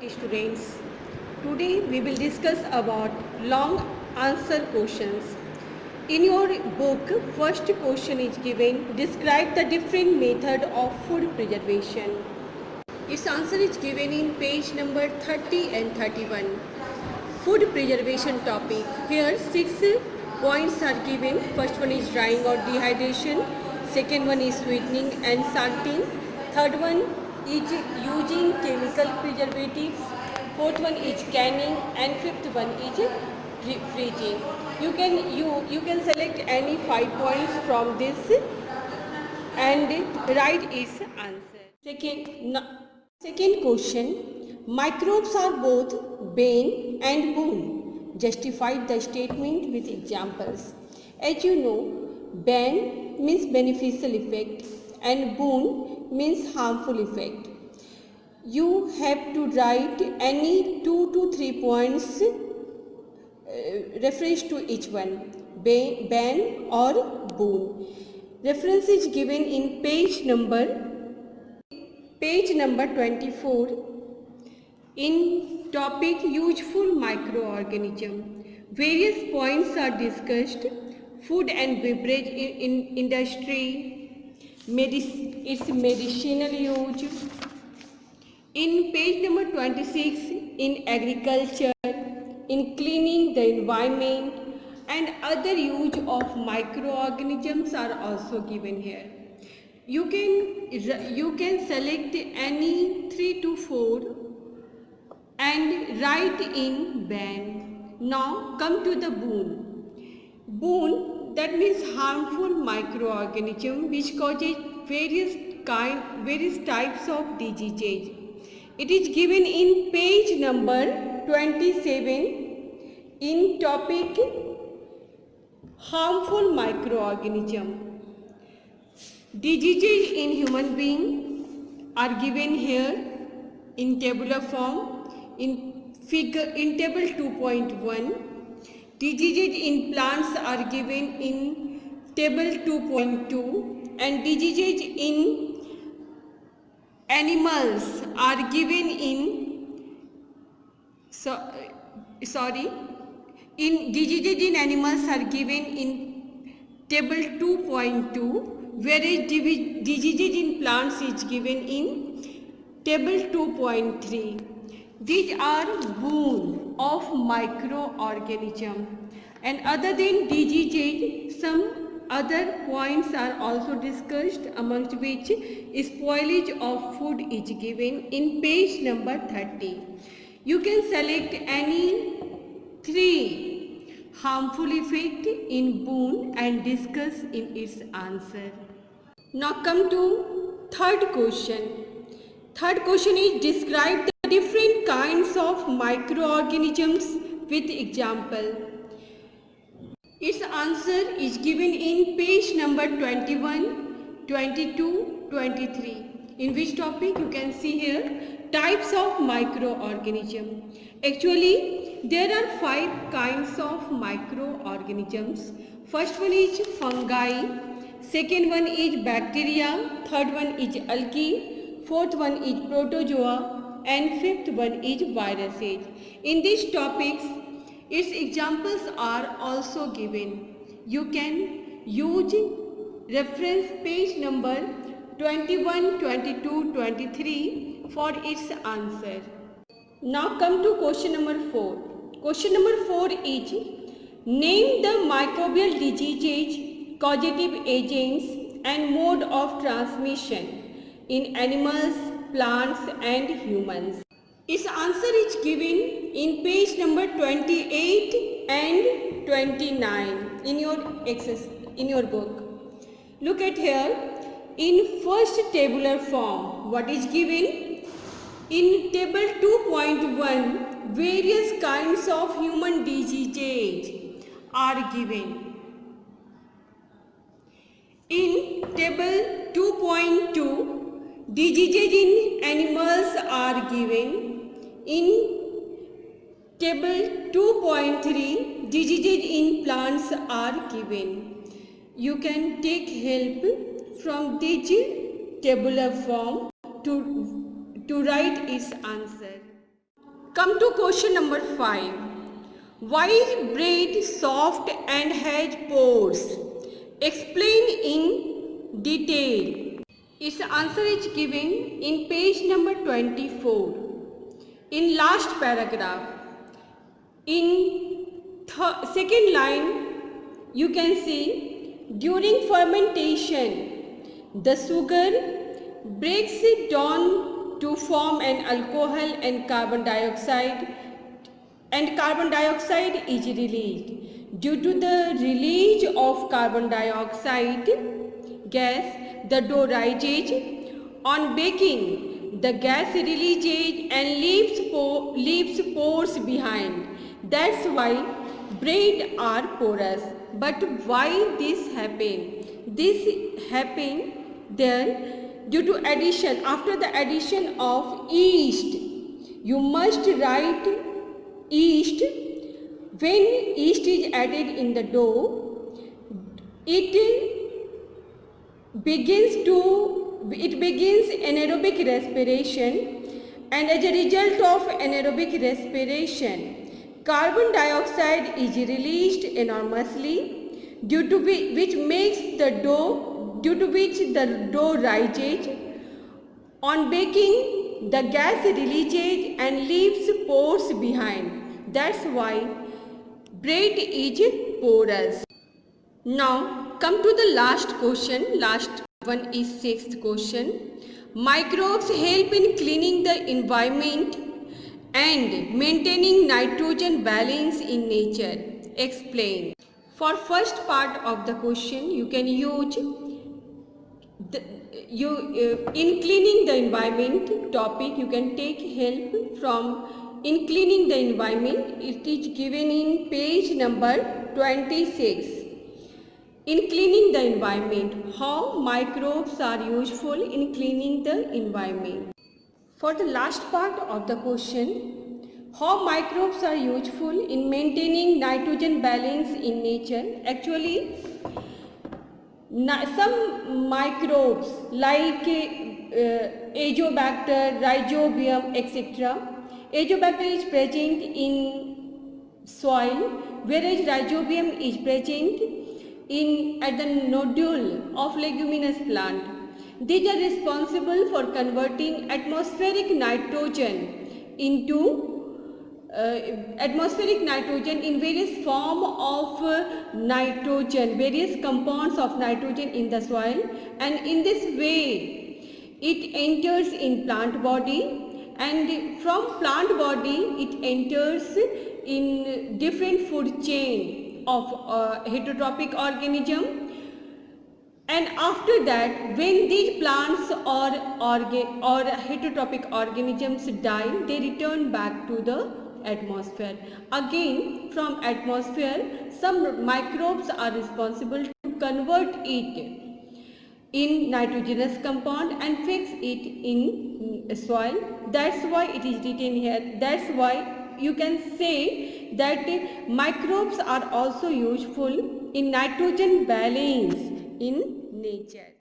Students, today we will discuss about long answer questions. In your book, first question is given, describe the different method of food preservation. Its answer is given in page number 30 and 31. Food preservation topic. Here 6 points are given. First one is drying or dehydration. Second one is sweetening and salting. Third one is using chemical preservatives. Fourth one is canning and fifth one is freezing. You can select any 5 points from this and write its answer. Second question, microbes are both bane and boon. Justify the statement with examples. As you know, bane means beneficial effect and boon means harmful effect. You have to write any 2 to 3 points reference to each one, bane or boon. Reference is given in page number 24 in topic useful microorganism. Various points are discussed. Food and beverage industry, its medicinal use. In page number 26 in agriculture, in cleaning the environment and other use of microorganisms are also given here. You can select any 3 to 4 and write in bane. Now come to the boon. Boon, that means harmful microorganism which causes various types of diseases. It is given in page number 27 in topic harmful microorganism. Diseases in human being are given here in tabular form in table 2.1. Diseases in plants are given in table 2.2 and diseases in animals are given in diseases in animals are given in table 2.2, whereas diseases in plants is given in table 2.3. These are boon of microorganism, and other than diseases, some other points are also discussed, amongst which spoilage of food is given in page number 30. You can select any 3 harmful effect in boon and discuss in its answer. Now come to third question. Third question is describe the different kinds of microorganisms with example. Its answer is given in page number 21, 22, 23. In which topic you can see here types of microorganism. Actually, there are 5 kinds of microorganisms. First one is fungi, second one is bacteria, third one is algae, fourth one is protozoa and fifth one is viruses. In these topics, its examples are also given. You can use reference page number 21, 22, 23 for its answer. Now come to question number 4. Question number 4 is name the microbial diseases, causative agents and mode of transmission in animals, plants and humans. Its answer is given in page number 28 and 29 in your book. Look at here. In first tabular form, what is given? In table 2.1, various kinds of human diseases are given. In table 2.2, diseases in animals are given. In table 2.3, diseases in plants are given. You can take help from this tabular form to write its answer. come to question number 5. Why is bread soft and has pores? Explain in detail. Its answer is given in page number 24. In last paragraph. In second line, you can see, during fermentation, the sugar breaks it down to form an alcohol and carbon dioxide is released. Due to the release of carbon dioxide gas, the dough rises. On baking, the gas releases and leaves pores behind. That's why bread are porous. But why this happen? This happen there due to addition. After the addition of yeast, you must write yeast. When yeast is added in the dough, it begins anaerobic respiration, and as a result of anaerobic respiration, carbon dioxide is released enormously, due to which the dough rises. On baking, the gas releases and leaves pores behind. That's why bread is porous. Now come to the last question. Last one is 6th question. Microbes help in cleaning the environment and maintaining nitrogen balance in nature. Explain. For first part of the question, you can use in cleaning the environment topic. You can take help from in cleaning the environment. It is given in page number 26. In cleaning the environment, how microbes are useful in cleaning the environment. For the last part of the question, how microbes are useful in maintaining nitrogen balance in nature. Actually, some microbes like Azobacter, Rhizobium, etc. Azobacter is present in soil, whereas Rhizobium is present at the nodule of leguminous plant. These are responsible for converting atmospheric nitrogen in various form of nitrogen, various compounds of nitrogen in the soil, and in this way it enters in plant body, and from plant body it enters in different food chain of heterotrophic organism. And after that, when these plants or heterotrophic organisms die, they return back to the atmosphere. Again, from atmosphere, some microbes are responsible to convert it in nitrogenous compound and fix it in soil. That's why it is written here. That's why you can say that microbes are also useful in nitrogen balance in nature.